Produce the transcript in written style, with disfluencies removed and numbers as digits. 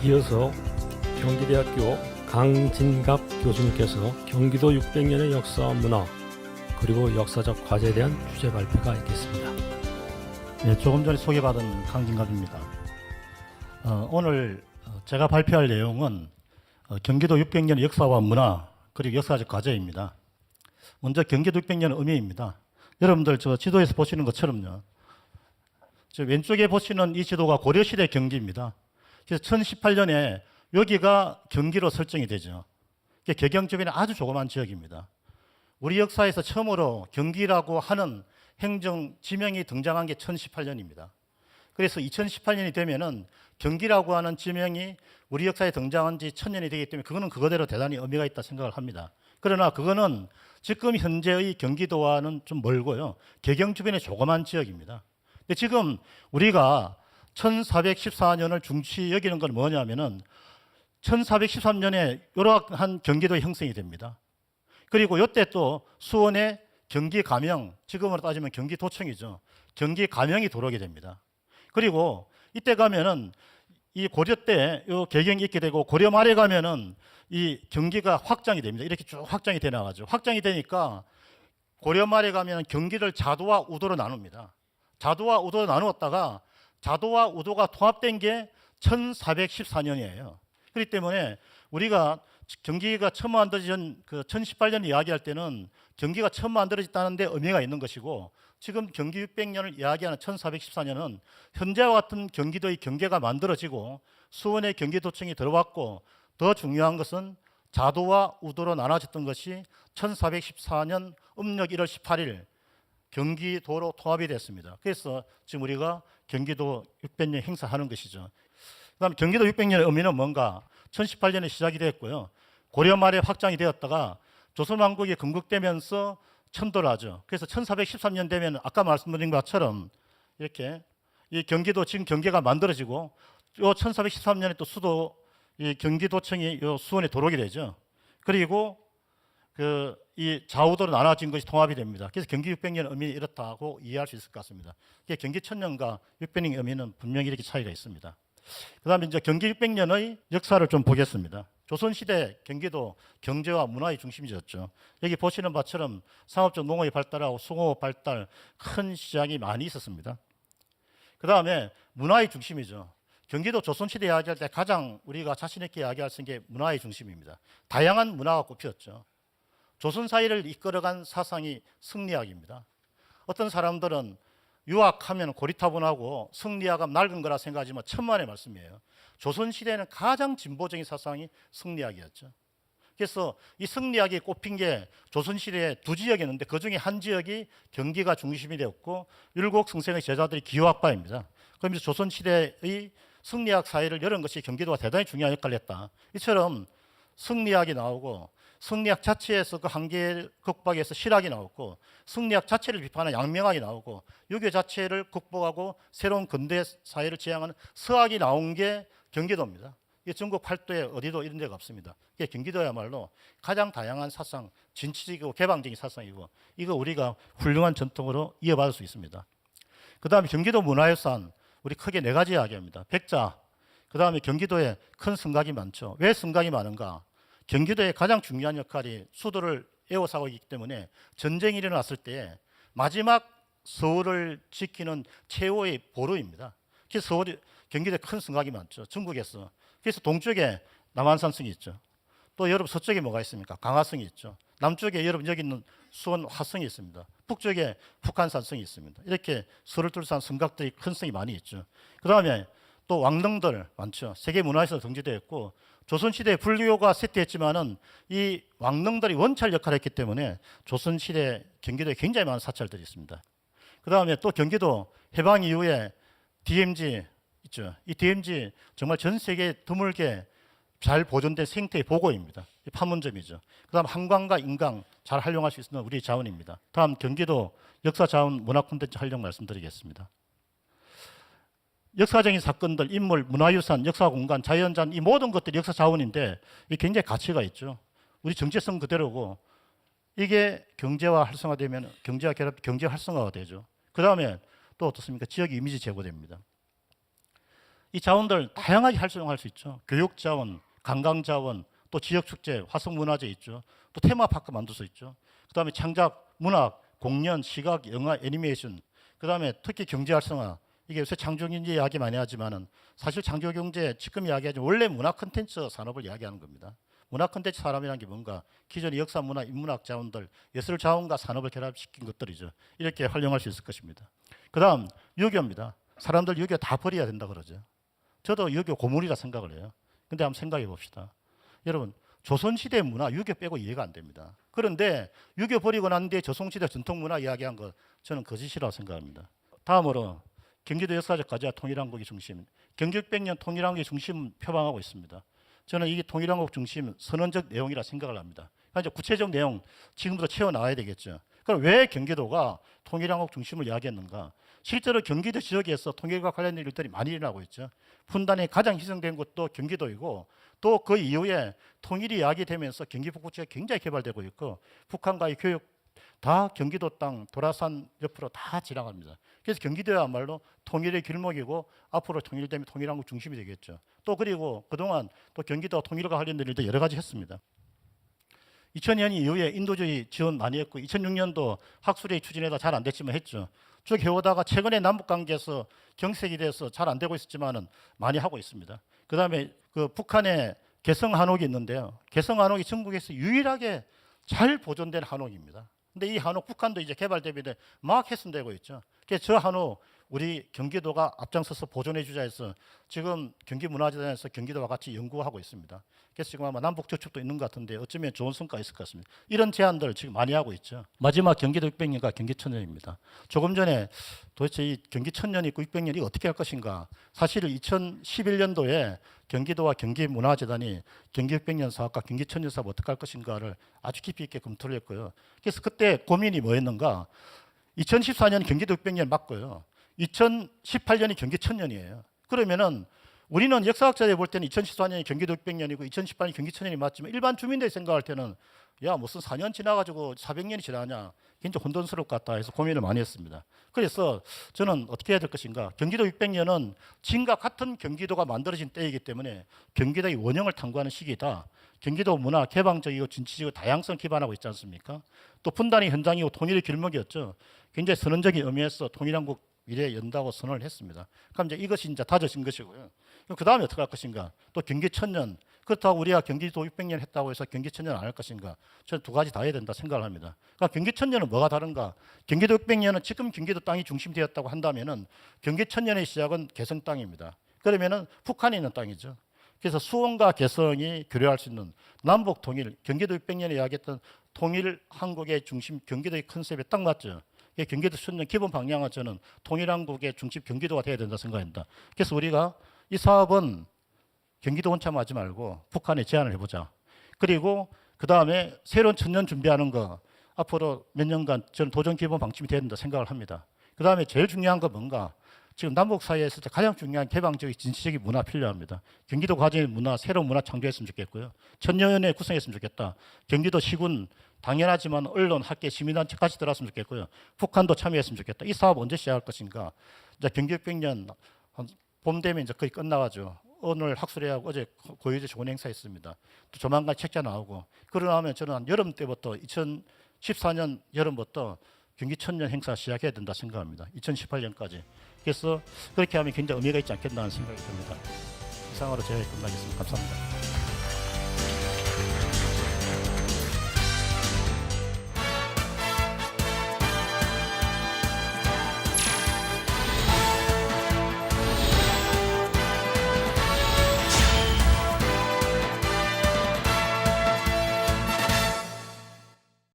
이어서 경기대학교 강진갑 교수님께서 경기도 600년의 역사와 문화 그리고 역사적 과제에 대한 주제 발표가 있겠습니다. 네, 조금 전에 소개받은 강진갑입니다. 오늘 제가 발표할 내용은 경기도 600년의 역사와 문화 그리고 역사적 과제입니다. 먼저 경기도 600년의 의미입니다. 여러분들 저 지도에서 보시는 것처럼요. 저 왼쪽에 보시는 이 지도가 고려시대 경기입니다. 그래서 1018년에 여기가 경기로 설정이 되죠. 개경 주변에 아주 조그만 지역입니다. 우리 역사에서 처음으로 경기라고 하는 행정 지명이 등장한 게 1018년입니다. 그래서 2018년이 되면은 경기라고 하는 지명이 우리 역사에 등장한 지 1000년이 되기 때문에 그거는 그거대로 대단히 의미가 있다 생각을 합니다. 그러나 그거는 지금 현재의 경기도와는 좀 멀고요. 개경 주변의 조그만 지역입니다. 근데 지금 우리가 1414년을 중시 여기는 건 뭐냐면은 1413년에 요러한 경기도의 형성이 됩니다. 그리고 이때 또 수원에 경기 가명, 지금으로 따지면 경기도청이죠. 경기 가명이 들어오게 됩니다. 그리고 이때 가면은 이 고려 때 요 개경이 있게 되고 고려 말에 가면은 이 경기가 확장이 됩니다. 이렇게 쭉 확장이 돼 나가죠. 확장이 되니까 고려 말에 가면 경기를 자도와 우도로 나눕니다. 자도와 우도로 나누었다가 자도와 우도가 통합된 게 1414년이에요. 그렇기 때문에 우리가 경기가 처음 만들어진 그 1018년 이야기할 때는 경기가 처음 만들어졌다는 데 의미가 있는 것이고 지금 경기 600년을 이야기하는 1414년은 현재와 같은 경기도의 경계가 만들어지고 수원의 경기도청이 들어왔고 더 중요한 것은 자도와 우도로 나눠졌던 것이 1414년 음력 1월 18일 경기도로 통합이 됐습니다. 그래서 지금 우리가 경기도 600년 행사하는 것이죠. 그다음 경기도 600년의 의미는 뭔가? 1018년에 시작이 됐고요. 고려 말에 확장이 되었다가 조선왕국이 건국되면서 천도를 하죠. 그래서 1413년 되면 아까 말씀드린 것처럼 이렇게 이 경기도 지금 경계가 만들어지고 요 1413년에 또 수도 이 경기도청이 요 수원에 들어오게 되죠. 그리고 이 좌우도로 나눠진 것이 통합이 됩니다. 그래서 경기 600년 의미 이렇다고 이해할 수 있을 것 같습니다. 경기 1000년과 600년의 의미는 분명히 이렇게 차이가 있습니다. 그다음에 이제 경기 600년의 역사를 좀 보겠습니다. 조선시대 경기도 경제와 문화의 중심지였죠. 여기 보시는 바처럼 상업적 농업이 발달하고 수공업 발달, 큰 시장이 많이 있었습니다. 그 다음에 문화의 중심이죠. 경기도 조선시대 이야기할 때 가장 우리가 자신 있게 이야기할 수 있는 게 문화의 중심입니다. 다양한 문화가 꼽혔죠. 조선 사회를 이끌어간 사상이 승리학입니다. 어떤 사람들은 유학하면 고리타분하고 승리학은 낡은 거라 생각하지만 천만의 말씀이에요. 조선시대에는 가장 진보적인 사상이 승리학이었죠. 그래서 이 승리학이 꼽힌 게 조선시대에 두 지역이었는데 그중에 한 지역이 경기가 중심이 되었고 율곡승생의 제자들이 기호학파입니다. 그러면서 조선시대의 승리학 사회를 열은 것이 경기도가 대단히 중요한 역할을 했다. 이처럼 승리학이 나오고 승리학 자체에서 그 한계 극복해서 실학이 나왔고 승리학 자체를 비판하는 양명학이 나오고 유교 자체를 극복하고 새로운 근대 사회를 지향하는 서학이 나온 게 경기도입니다. 이게 전국 팔도에 어디도 이런 데가 없습니다. 이게 경기도야말로 가장 다양한 사상, 진취적이고 개방적인 사상이고 이거 우리가 훌륭한 전통으로 이어받을 수 있습니다. 그 다음에 경기도 문화유산 우리 크게 네 가지 이야기합니다. 백자, 그 다음에 경기도에 큰 성곽이 많죠. 왜 성곽이 많은가? 경기도의 가장 중요한 역할이 수도를 에워싸고 있기 때문에 전쟁이 일어났을 때 마지막 서울을 지키는 최후의 보루입니다. 그래서 경기도에 큰 성곽이 많죠. 중국에서. 그래서 동쪽에 남한산성이 있죠. 또 여러분 서쪽에 뭐가 있습니까? 강화성이 있죠. 남쪽에 여러분 여기 있는 수원 화성이 있습니다. 북쪽에 북한산성이 있습니다. 이렇게 서를 둘러싼 성곽들이 큰 성이 많이 있죠. 그 다음에 또 왕릉들 많죠. 세계문화유산으로 등재되어 있고 조선시대에 불교가 쇠퇴했지만은 이 왕릉들이 원찰 역할을 했기 때문에 조선시대 경기도에 굉장히 많은 사찰들이 있습니다. 그 다음에 또 경기도 해방 이후에 DMZ 있죠. 이 DMZ 정말 전 세계에 드물게 잘 보존된 생태의 보고입니다. 판문점이죠. 그 다음 한강과 인강 잘 활용할 수 있는 우리 자원입니다. 다음 경기도 역사자원 문화콘텐츠 활용 말씀드리겠습니다. 역사적인 사건들, 인물, 문화유산, 역사공간, 자연자원 이 모든 것들이 역사자원인데 이 굉장히 가치가 있죠. 우리 정체성 그대로고 이게 경제와 활성화되면 경제와 결합, 경제 활성화가 되죠. 그 다음에 또 어떻습니까? 지역 이미지 제고됩니다. 이 자원들 다양하게 활용할 수 있죠. 교육 자원, 관광 자원, 또 지역 축제, 화성 문화재 있죠. 또 테마파크 만들 수 있죠. 그다음에 창작, 문학, 공연, 시각, 영화, 애니메이션. 그다음에 특히 경제 활성화. 이게 요새 창조경제 이야기 많이 하지만은 사실 창조경제 지금 이야기하지 원래 문화 콘텐츠 산업을 이야기하는 겁니다. 문화 콘텐츠 산업이라는 게 뭔가 기존의 역사, 문화, 인문학 자원들, 예술 자원과 산업을 결합시킨 것들이죠. 이렇게 활용할 수 있을 것입니다. 그다음 유교입니다. 사람들 유교 다 버려야 된다 그러죠. 저도 유교 고문이라 생각을 해요. 근데 한번 생각해 봅시다. 여러분, 조선시대 문화 유교 빼고 이해가 안 됩니다. 그런데 유교 버리고 난 뒤에 조선시대 전통문화 이야기한 거 저는 거짓이라고 생각합니다. 다음으로 경기도 역사적 가치와 통일한국의 중심, 경기 600년 통일한국의 중심 표방하고 있습니다. 저는 이게 통일한국 중심 선언적 내용이라 생각을 합니다. 그러니까 이제 구체적 내용 지금부터 채워 나와야 되겠죠. 그럼 왜 경기도가 통일한국 중심을 이야기했는가? 실제로 경기도 지역에서 통일과 관련된 일들이 많이 일어나고 있죠. 분단이 가장 희생된 곳도 경기도이고 또 그 이후에 통일이 이야기되면서 경기 북부지가 굉장히 개발되고 있고 북한과의 교육 다 경기도 땅 도라산 옆으로 다 지나갑니다. 그래서 경기도야말로 통일의 길목이고 앞으로 통일되면 통일한국 중심이 되겠죠. 또 그리고 그동안 또 경기도 통일과 관련된 일도 여러 가지 했습니다. 2000년 이후에 인도주의 지원 많이 했고 2006년도 학술회의 추진해다 잘 안 됐지만 했죠. 쭉 해오다가 최근에 남북관계에서 경색이 돼서 잘 안 되고 있었지만은 많이 하고 있습니다. 그다음에 그 북한의 개성 한옥이 있는데요. 개성 한옥이 전국에서 유일하게 잘 보존된 한옥입니다. 근데 이 한옥 북한도 이제 개발되면 막 훼손되고 있죠. 그래서 저 한옥 우리 경기도가 앞장서서 보존해 주자 해서 지금 경기문화재단에서 경기도와 같이 연구하고 있습니다. 그래서 지금 아마 남북 접촉도 있는 것 같은데 어쩌면 좋은 성과가 있을 것 같습니다. 이런 제안들 지금 많이 하고 있죠. 마지막 경기도 600년과 경기천년입니다. 조금 전에 도대체 이 경기천년이 있고 600년이 어떻게 할 것인가. 사실 2011년도에 경기도와 경기문화재단이 경기 600년 사업과 경기천년 사업 어떻게 할 것인가를 아주 깊이 있게 검토를 했고요. 그래서 그때 고민이 뭐였는가. 2014년 경기도 600년 맞고요. 2018년이 경기 1000년이에요. 그러면은 우리는 역사학자들 볼 때는 2014년이 경기도 600년이고 2018년이 경기 1000년이 맞지만 일반 주민들이 생각할 때는 야 무슨 4년 지나가지고 400년이 지나냐 굉장히 혼돈스러울 것 같다 해서 고민을 많이 했습니다. 그래서 저는 어떻게 해야 될 것인가. 경기도 600년은 지금과 같은 경기도가 만들어진 때이기 때문에 경기도의 원형을 탐구하는 시기다. 경기도 문화 개방적이고 진취적이고 다양성 기반하고 있지 않습니까? 또 분단의 현장이고 통일의 길목이었죠. 굉장히 선언적인 의미에서 통일한국 미래에 연다고 선언을 했습니다. 그럼 이제 이것이 이제 다져진 것이고요. 그 다음에 어떻게 할 것인가? 또 경기 천년. 그렇다고 우리가 경기도 600년 했다고 해서 경기 천년 안 할 것인가? 저는 두 가지 다 해야 된다 생각을 합니다. 그러니까 경기 천년은 뭐가 다른가? 경기도 600년은 지금 경기도 땅이 중심되었다고 한다면은 경기 천년의 시작은 개성 땅입니다. 그러면은 북한에 있는 땅이죠. 그래서 수원과 개성이 교류할 수 있는 남북 통일, 경기도 600년에 이야기했던 통일 한국의 중심 경기도의 컨셉에 딱 맞죠. 경기도 천년 기본 방향은 저는 통일한국의 중심 경기도가 돼야 된다 생각합니다. 그래서 우리가 이 사업은 경기도 혼참하지 말고 북한에 제안을 해보자. 그리고 그 다음에 새로운 천년 준비하는 거 앞으로 몇 년간 저는 도전 기본 방침이 돼야 된다 생각을 합니다. 그 다음에 제일 중요한 건 뭔가 지금 남북 사이에서 가장 중요한 개방적인 진취적인 문화 필요합니다. 경기도 과정의 문화, 새로운 문화 창조했으면 좋겠고요. 천년에 구성했으면 좋겠다. 경기도 시군 당연하지만 언론, 학계, 시민단체 같이 들어왔으면 좋겠고요. 북한도 참여했으면 좋겠다. 이 사업 언제 시작할 것인가? 이제 경기 600년 봄 되면 이제 거의 끝나가죠. 오늘 학술회하고 어제 고유제 좋은 행사 있습니다. 또 조만간 책자 나오고 그러고 나면 저는 한 여름 때부터 2014년 여름부터 경기 천년 행사 시작해야 된다 생각합니다. 2018년까지. 그래서 그렇게 하면 굉장히 의미가 있지 않겠나 하는 생각이 듭니다. 이상으로 제가 끝나겠습니다. 감사합니다.